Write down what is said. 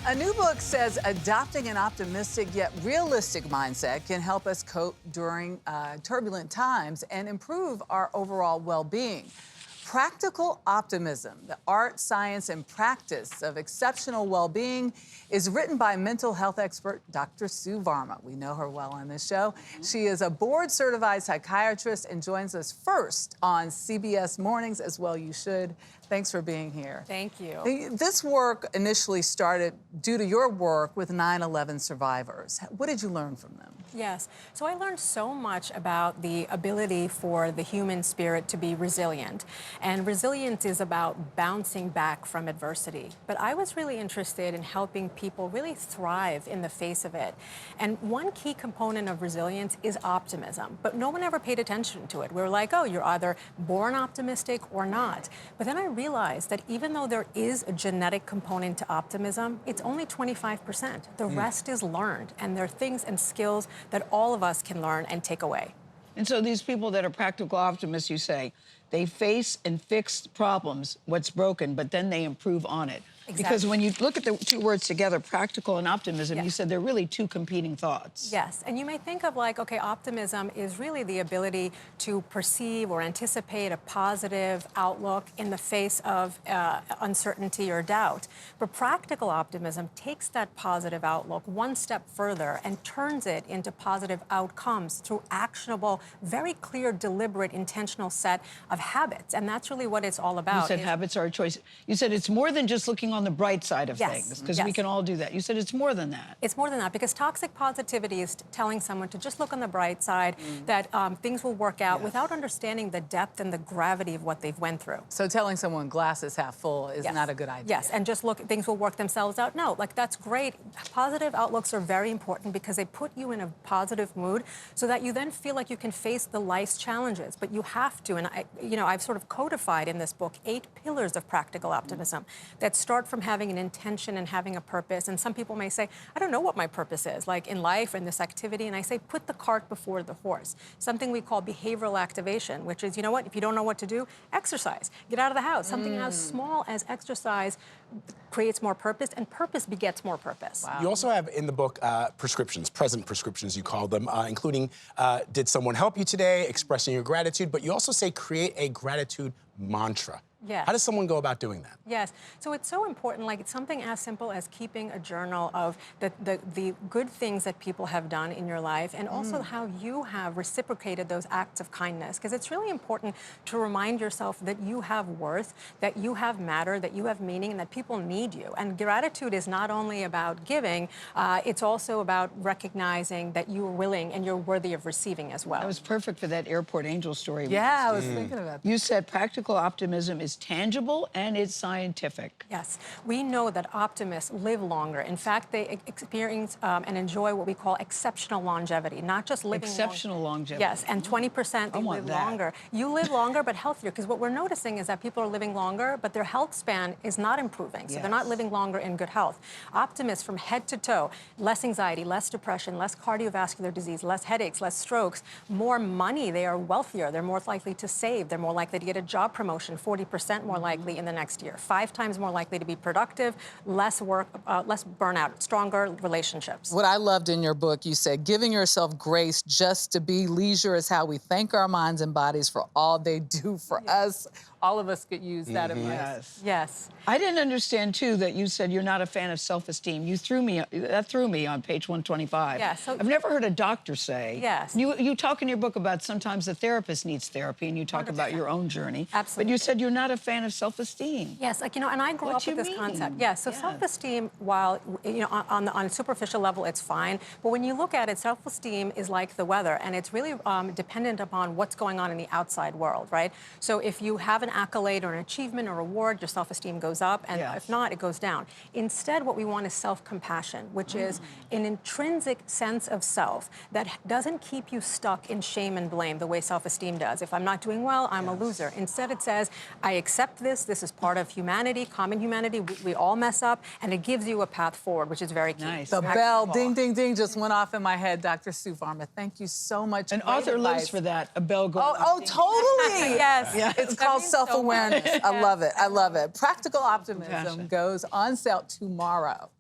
A new book says adopting an optimistic yet realistic mindset can help us cope during turbulent times and improve our overall well-being. Practical Optimism, the art, science, and practice of exceptional well-being, is written by mental health expert Dr. Sue Varma. We know her well on this show. She is a board-certified psychiatrist and joins us first on CBS Mornings, as well you should. Thanks for being here. Thank you. This work initially started due to your work with 9/11 survivors. What did you learn from them? Yes. So I learned so much about the ability for the human spirit to be resilient. And resilience is about bouncing back from adversity. But I was really interested in helping people really thrive in the face of it. And one key component of resilience is optimism. But no one ever paid attention to it. We were like, oh, you're either born optimistic or not. But then I realized that even though there is a genetic component to optimism, it's only 25%. The rest is learned. And there are things and skills that all of us can learn and take away. And so these people that are practical optimists, you say, they face and fix problems, what's broken, but then they improve on it. Exactly. Because when you look at the two words together, practical and optimism, you said they're really two competing thoughts. Yes, and you may think of like, okay, optimism is really the ability to perceive or anticipate a positive outlook in the face of uncertainty or doubt. But practical optimism takes that positive outlook one step further and turns it into positive outcomes through actionable, very clear, deliberate, intentional set of habits. And that's really what it's all about. You said habits are a choice. You said it's more than just looking on the bright side of Yes. things, because we can all do that. You said it's more than that. It's more than that, because toxic positivity is telling someone to just look on the bright side, that things will work out without understanding the depth and the gravity of what they've went through. So telling someone glass is half full is not a good idea. Yes, and just look, things will work themselves out. No, like that's great. Positive outlooks are very important because they put you in a positive mood so that you then feel like you can face the life's challenges. But you have to, and I've sort of codified in this book 8 pillars of practical optimism that start from having an intention and having a purpose. And some people may say, I don't know what my purpose is, like in life and this activity. And I say, put the cart before the horse. Something we call behavioral activation, which is, you know what, if you don't know what to do, exercise. Get out of the house. Something as small as exercise creates more purpose, and purpose begets more purpose. Wow. You also have in the book prescriptions, present prescriptions you call them, including did someone help you today, expressing your gratitude, but you also say create a gratitude mantra. Yes. How does someone go about doing that? Yes. So it's so important, like it's something as simple as keeping a journal of the good things that people have done in your life, and also how you have reciprocated those acts of kindness. Because it's really important to remind yourself that you have worth, that you have matter, that you have meaning, and that people need you. And gratitude is not only about giving, it's also about recognizing that you're willing and you're worthy of receiving as well. That was perfect for that airport angel story. Yeah, I was thinking about that. You said practical optimism is tangible and it's scientific. Yes, we know that optimists live longer. In fact, they experience and enjoy what we call exceptional longevity, not just living Exceptional longevity. Yes, and 20% they live longer. You live longer but healthier, because what we're noticing is that people are living longer, but their health span is not improving, so they're not living longer in good health. Optimists from head to toe, less anxiety, less depression, less cardiovascular disease, less headaches, less strokes, more money, they are wealthier, they're more likely to save, they're more likely to get a job promotion, 40% more likely in the next year, 5 times more likely to be productive, less work, less burnout, stronger relationships. What I loved in your book, you said, giving yourself grace just to be leisure is how we thank our minds and bodies for all they do for us. All of us could use that advice. Yes. Yes. I didn't understand, too, that you said you're not a fan of self-esteem. That threw me on page 125. Yeah, so I've never heard a doctor say. Yes. You talk in your book about sometimes the therapist needs therapy, and you talk 100%. About your own journey. Absolutely. But you said you're not a fan of self-esteem. Yes, like, and I grew up with this concept. Yeah, so self-esteem, while, on a superficial level, it's fine. But when you look at it, self-esteem is like the weather, and it's really dependent upon what's going on in the outside world, right? So if you have an accolade or an achievement or award, your self-esteem goes up, and if not, it goes down. Instead, what we want is self-compassion, which is an intrinsic sense of self that doesn't keep you stuck in shame and blame the way self-esteem does. If I'm not doing well, I'm a loser. Instead, it says, I accept this is part of humanity, common humanity, we all mess up, and it gives you a path forward, which is very key. Nice. The bell, ding, ding, ding, just went off in my head. Dr. Sue Varma, thank you so much. An author lives for that, a bell going off. Oh, totally. Yes. It's called self-awareness. I love it. I love it. Practical Optimism goes on sale tomorrow.